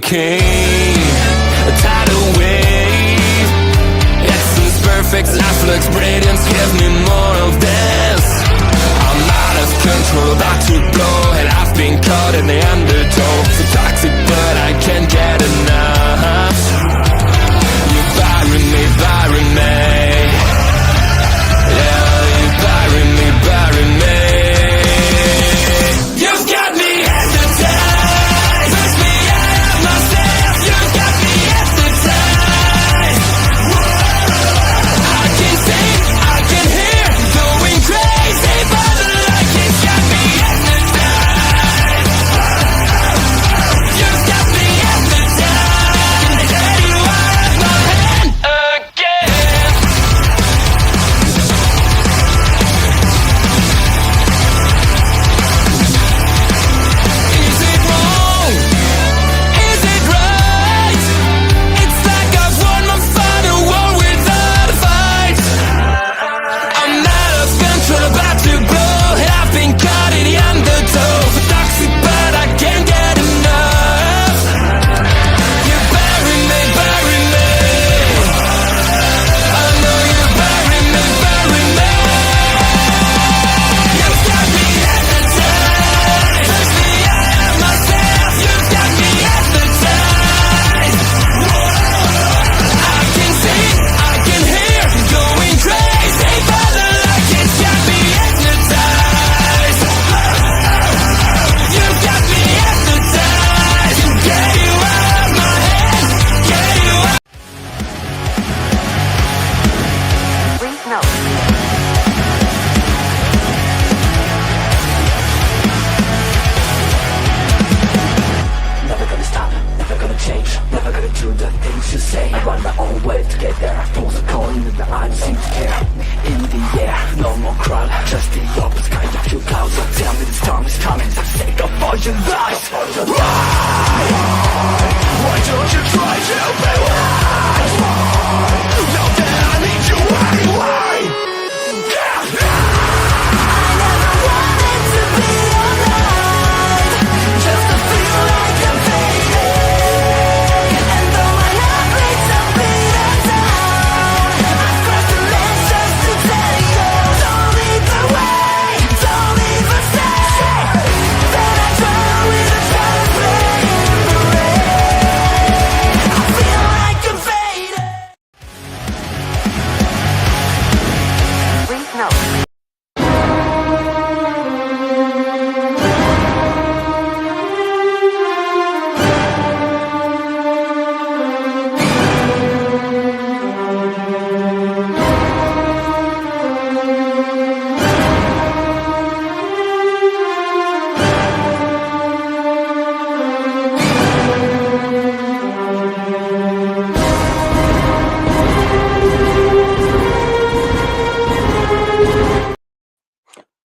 king, a tidal wave. Essence, perfect, life looks brilliant. Give me more of this. I'm out of control, about to blow, and I've been caught in the undertow. So toxic, but I can't get enough. You bury me, bury me. Yeah, you bury me, bury me. You've got me hypnotized. Push me out of myself. You've got me hypnotized. I can see, I can hear, going crazy, but the light has got me hypnotized. You've got me hypnotized. And get you out of my head again. Is it wrong? Is it right? It's like I've won my final war without a fight. I'm out of control, about to blow, and I've been caught in the undertow. So toxic, but I can't get enough. You bury me, bury me. I know you bury me, bury me. You've got me hypnotized. Push me out of myself. You've got me hypnotized. I can see, I can hear, going crazy, but the light has got me hypnotized. You've got me hypnotized. Get you out of my head. Get you out. Please note. Never gonna stop, never gonna change, never gonna do the things you say. I run my own way to get there. Throws a coin and I don't seem to care. In the air, no more crowd, just the opposite kind of few clouds. So tell me the storm is coming, for the sake of all your lies. Why don't you try to be wise? Now that I need you anyway. Just to feel like I'm fading. And though my heart breaks a beat of down, I cross the lens just to tell you, don't leave the way, don't leave a stay. Then I drown with a shadow play in the rain. I feel like I'm fading. Please note.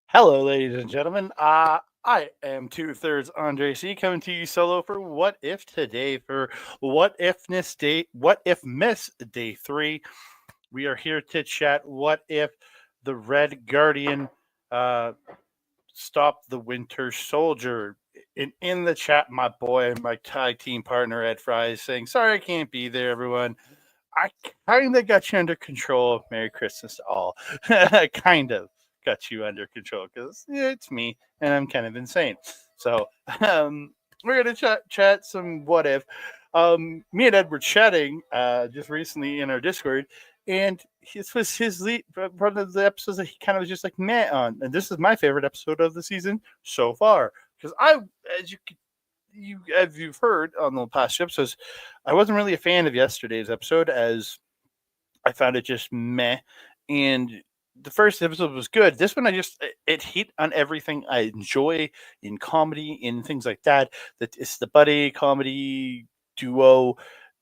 Hello, ladies and gentlemen. I am 2/3 Andre C, coming to you solo for What If today for What If Miss Day 3. We are here to chat what if the Red Guardian stopped the Winter Soldier. In the chat, my boy, my tag team partner Ed Fry is saying, "Sorry, I can't be there, everyone. I kind of got you under control. Merry Christmas to all." Kind of got you under control because it's me and I'm kind of insane. So we're gonna chat some what if. Me and Ed were chatting just recently in our Discord, and this was his lead one of the episodes that he kind of was just like meh on, and this is my favorite episode of the season so far because as you've heard on the past episodes, I wasn't really a fan of yesterday's episode as I found it just meh, and the first episode was good. This one, it hit on everything I enjoy in comedy, in things like that. That it's the buddy comedy duo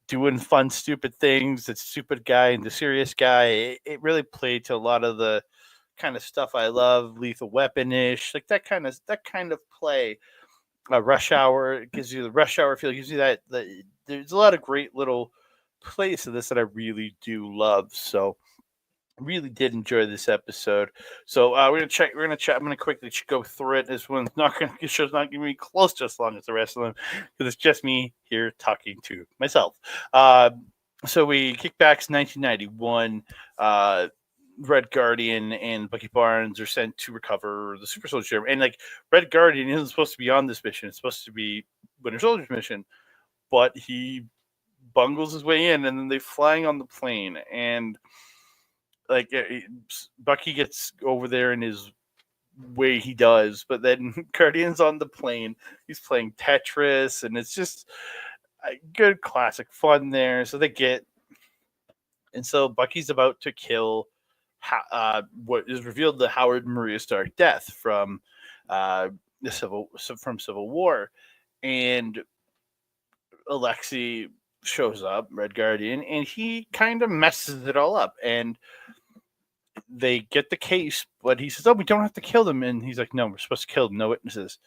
doing fun, stupid things. The stupid guy and the serious guy. It really played to a lot of the kind of stuff I love, Lethal Weapon-ish, like that kind of play. Rush Hour, it gives you the Rush Hour feel. It gives you that. There's a lot of great little plays to this that I really do love. So Really did enjoy this episode. So we're gonna check. We're gonna chat. I'm gonna quickly go through it. This one's not gonna. This show's not gonna be close to as long as the rest of them because it's just me here talking to myself. Uh, so we kick back to 1991. Red Guardian and Bucky Barnes are sent to recover the Super Soldier Serum. And like Red Guardian isn't supposed to be on this mission. It's supposed to be Winter Soldier's mission, but he bungles his way in, and then they flying on the plane, and like Bucky gets over there in his way he does, but then Guardian's on the plane. He's playing Tetris, and it's just a good classic fun there. So they get, and so Bucky's about to kill what is revealed the Howard Maria Stark death from Civil War, and Alexei shows up, Red Guardian, and he kind of messes it all up. And they get the case, but he says, "Oh, we don't have to kill them." And he's like, "No, we're supposed to kill them. No witnesses."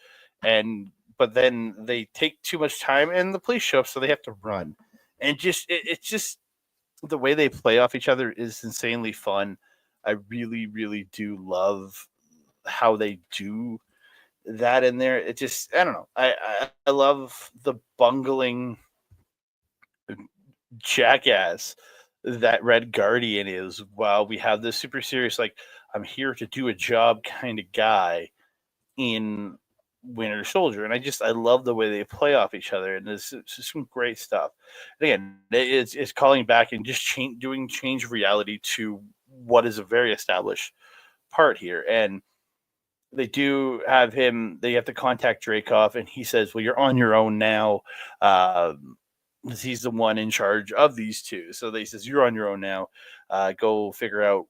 But then they take too much time, and the police show up, so they have to run. And it's just the way they play off each other is insanely fun. I really, really do love how they do that in there. It just, I don't know. I love the bungling jackass that Red Guardian is, while we have this super serious, like, I'm here to do a job kind of guy in Winter Soldier. And I love the way they play off each other. And it's some great stuff. And again, it's calling back and just doing change of reality to what is a very established part here. And they do have him, they have to contact Dreykov, and he says, "Well, you're on your own now." He's the one in charge of these two. So they says, "You're on your own now. Go figure out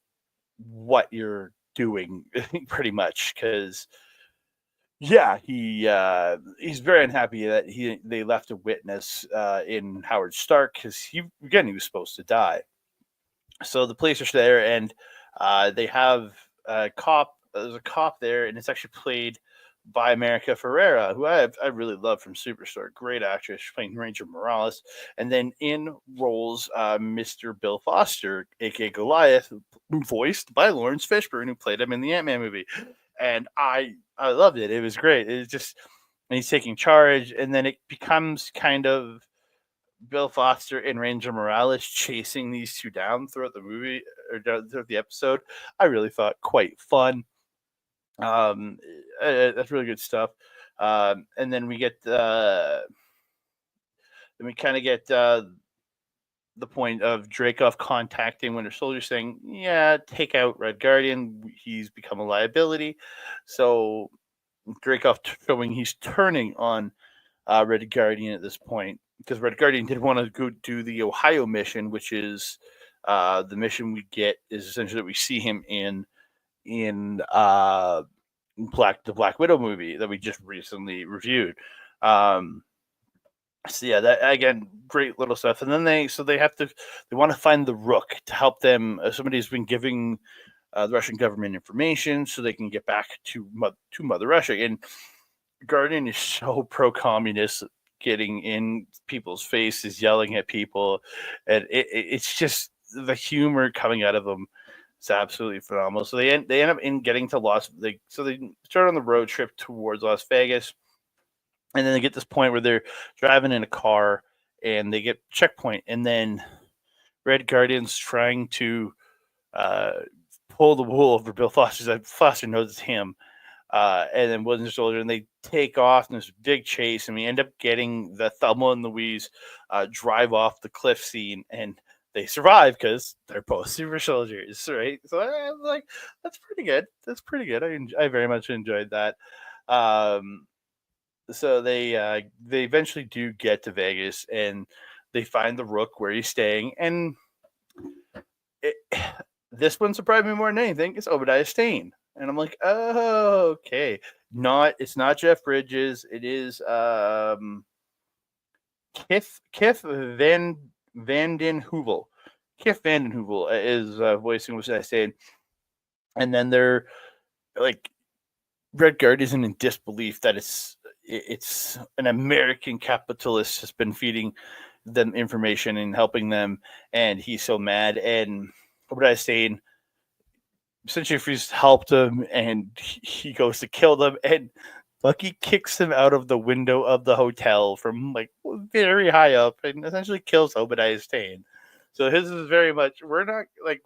what you're doing," pretty much. Because yeah, he's very unhappy that they left a witness in Howard Stark, because he was supposed to die. So the police are there, and they have a cop. There's a cop there, and it's actually played by America Ferrera, who I really love from Superstore. Great actress, playing Ranger Morales. And then in roles, Mr. Bill Foster, aka Goliath, voiced by Lawrence Fishburne, who played him in the Ant-Man movie. And I loved it. It was great. It's just, and he's taking charge, and then it becomes kind of Bill Foster and Ranger Morales chasing these two down throughout the movie, or throughout the episode. I really thought quite fun. That's really good stuff. And then we get the point of Dreykov contacting Winter Soldier, saying, "Yeah, take out Red Guardian. He's become a liability." So Dreykov showing he's turning on Red Guardian at this point, because Red Guardian did want to go do the Ohio mission, which is the mission we get is essentially that we see him in the Black Widow movie that we just recently reviewed. So yeah, that again, great little stuff. And then they want to find the Rook to help them. Somebody's been giving the Russian government information so they can get back to Mother Russia. And Guardian is so pro-communist, getting in people's faces, yelling at people, and it's just the humor coming out of them. It's absolutely phenomenal. So they end up getting to they start on the road trip towards Las Vegas, and then they get this point where they're driving in a car, and they get checkpoint, and then Red Guardian's trying to pull the wool over Bill Foster. Foster knows it's him, and then Winter Soldier, and they take off in this big chase, and we end up getting the Thelma and Louise drive off the cliff scene, and they survive because they're both super soldiers, right? So I was like, that's pretty good. That's pretty good. I very much enjoyed that. So they eventually do get to Vegas, and they find the Rook where he's staying, and this one surprised me more than anything. It's Obadiah Stane, and I'm like, oh, okay. It's not Jeff Bridges. It is Kif Van Den Heuvel. Kif Van Den Heuvel is voicing Obadiah Stane, and then they're like, Red Guard isn't in disbelief that it's an American capitalist has been feeding them information and helping them, and he's so mad. And Obadiah Stane essentially Freeze helped him, and he goes to kill them, and Bucky kicks him out of the window of the hotel from like very high up, and essentially kills Obadiah Stane. So his is very much we're not like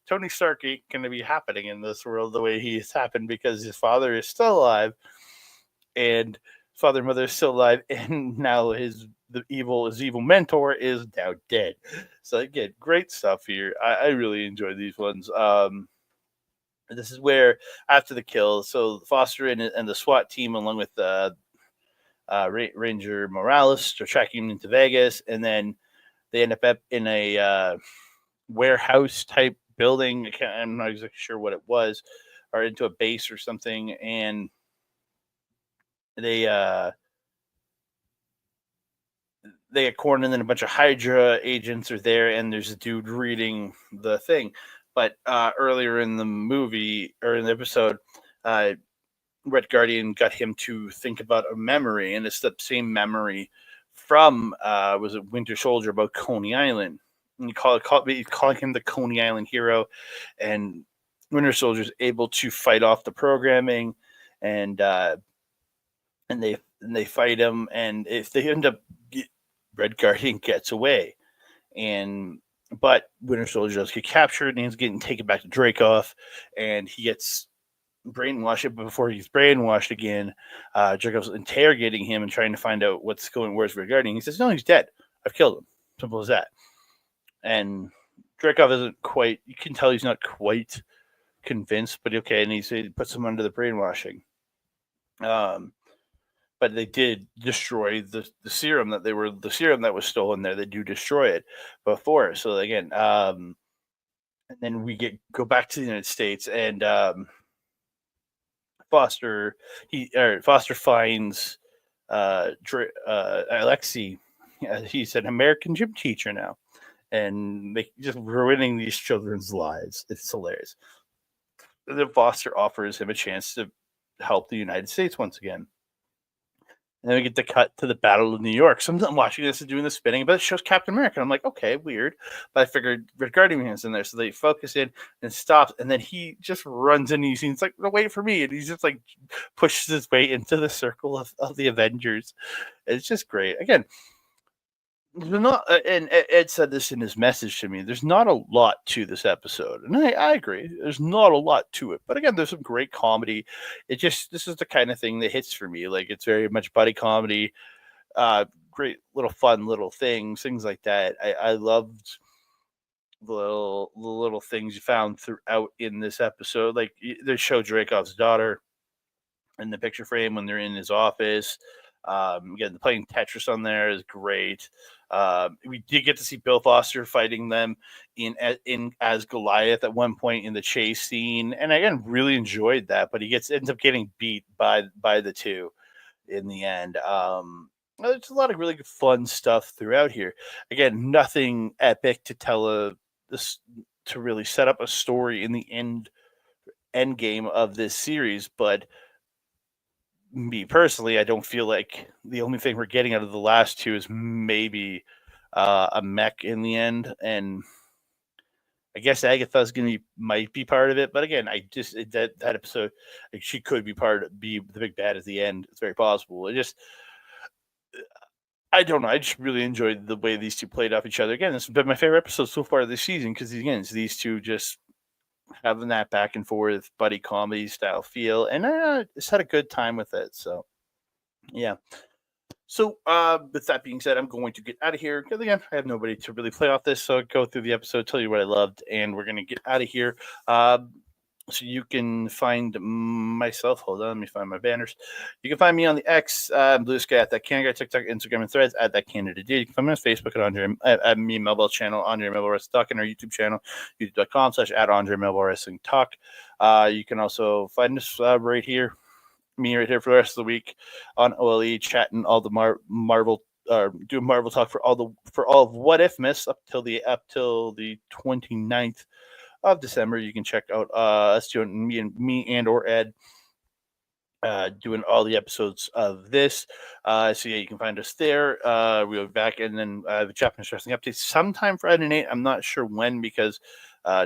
Tony Stark ain't going to be happening in this world the way he's happened because his father is still alive, and father and mother is still alive, and now his evil mentor is now dead. So again, great stuff here. I really enjoy these ones. This is where after the kill, so Foster and the SWAT team, along with Ranger Morales, are tracking him into Vegas, and then they end up in a warehouse type building. I'm not exactly sure what it was, or into a base or something, and they get cornered, and then a bunch of Hydra agents are there, and there's a dude reading the thing. But earlier in the movie or in the episode, Red Guardian got him to think about a memory, and it's the same memory from was it Winter Soldier about Coney Island. And he's calling him the Coney Island hero, and Winter Soldier is able to fight off the programming, and they fight him, and if they end up, Red Guardian gets away, and but Winter Soldier does get captured, and he's getting taken back to Dracoff, and he gets brainwashed. But before he's brainwashed again, Dracov's interrogating him and trying to find out where's Red Guardian. He says, "No, he's dead. I've killed him. Simple as that." And Dracov isn't quite. You can tell he's not quite convinced, but okay. And he puts him under the brainwashing. But they did destroy the serum the serum that was stolen there. They do destroy it before. So again, and then go back to the United States, and Foster finds Alexei. He's an American gym teacher now, and they just ruining these children's lives. It's hilarious. And then Foster offers him a chance to help the United States once again. And then we get the cut to the Battle of New York. So I'm watching this and doing the spinning, but it shows Captain America. I'm like, okay, weird. But I figured Red Guardian is in there. So they focus in and stops. And then he just runs in. He's like, no, wait for me. And he's just like pushes his way into the circle of the Avengers. It's just great. Again, and Ed said this in his message to me. There's not a lot to this episode, and I agree. There's not a lot to it, but again, there's some great comedy. This is the kind of thing that hits for me. Like it's very much buddy comedy, great little fun little things like that. I loved the little things you found throughout in this episode. Like they show Dracov's daughter in the picture frame when they're in his office. Again, playing Tetris on there is great. We did get to see Bill Foster fighting them in as Goliath at one point in the chase scene, and again, really enjoyed that. But he ends up getting beat by the two in the end. There's a lot of really good fun stuff throughout here. Again, nothing epic to tell to really set up a story in the end game of this series, but me personally, I don't feel like the only thing we're getting out of the last two is maybe a mech in the end, and I guess Agatha's might be part of it. But again, I just that episode, like, she could be be the big bad at the end. It's very possible. I don't know. I just really enjoyed the way these two played off each other. Again, this has been my favorite episode so far this season because again, it's these two just having that back and forth buddy comedy style feel, and I just had a good time with it. So yeah. So with that being said, I'm going to get out of here because again, I have nobody to really play off this. So I'll go through the episode, tell you what I loved, and we're gonna get out of here. So you can find myself. Hold on, let me find my banners. You can find me on the X, Blue Sky at that Canada, TikTok, Instagram, and Threads at that Canada Dude. You can find me on Facebook at me Melville channel, Andre Melville Wrestling Talk, and our YouTube channel, youtube.com/at Andre Melville Wrestling Talk. You can also find us right here, me right here for the rest of the week on OLE, chatting all the Marvel. Doing Marvel talk for all of What If Miss up till the 29th of December. You can check out us doing me and or Ed doing all the episodes of this. So yeah, you can find us there. We'll be back, and then the Japanese wrestling updates sometime Friday night. I'm not sure when because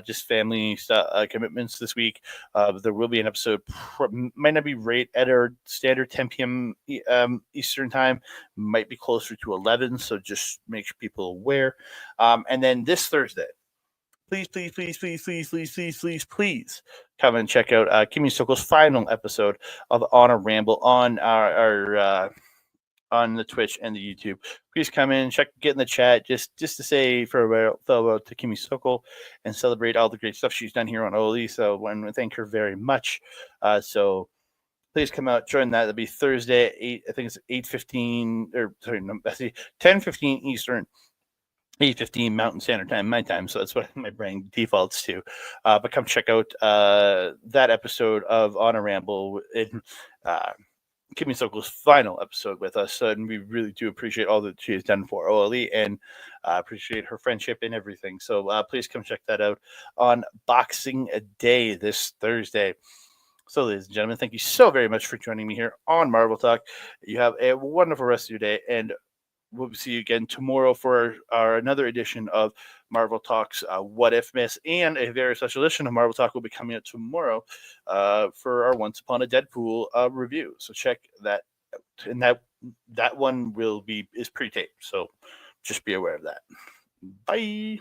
just family stuff, commitments this week. There will be an episode, might not be right at our standard 10 p.m. Eastern time, might be closer to 11. So just make sure people aware. And then this Thursday, please come and check out Kimmy Sokol's final episode of On a Ramble on our on the Twitch and the YouTube. Please come in, get in the chat, just to say farewell to Kimmy Sokol and celebrate all the great stuff she's done here on OLE. So I want to thank her very much. So please come out, join that. That'll be Thursday at 8. I think it's 8:15 or sorry, no, 10:15 Eastern. 8:15 Mountain Standard Time, my time, so that's what my brain defaults to. But come check out that episode of On a Ramble in Kimmy Sokol's final episode with us, and we really do appreciate all that she has done for OLE and appreciate her friendship and everything. So please come check that out on Boxing Day this Thursday. So, ladies and gentlemen, thank you so very much for joining me here on Marvel Talk. You have a wonderful rest of your day, and we'll see you again tomorrow for our another edition of Marvel Talk's What If Miss, and a very special edition of Marvel Talk will be coming out tomorrow for our Once Upon a Deadpool review. So check that out. And that one is pre-taped, so just be aware of that. Bye.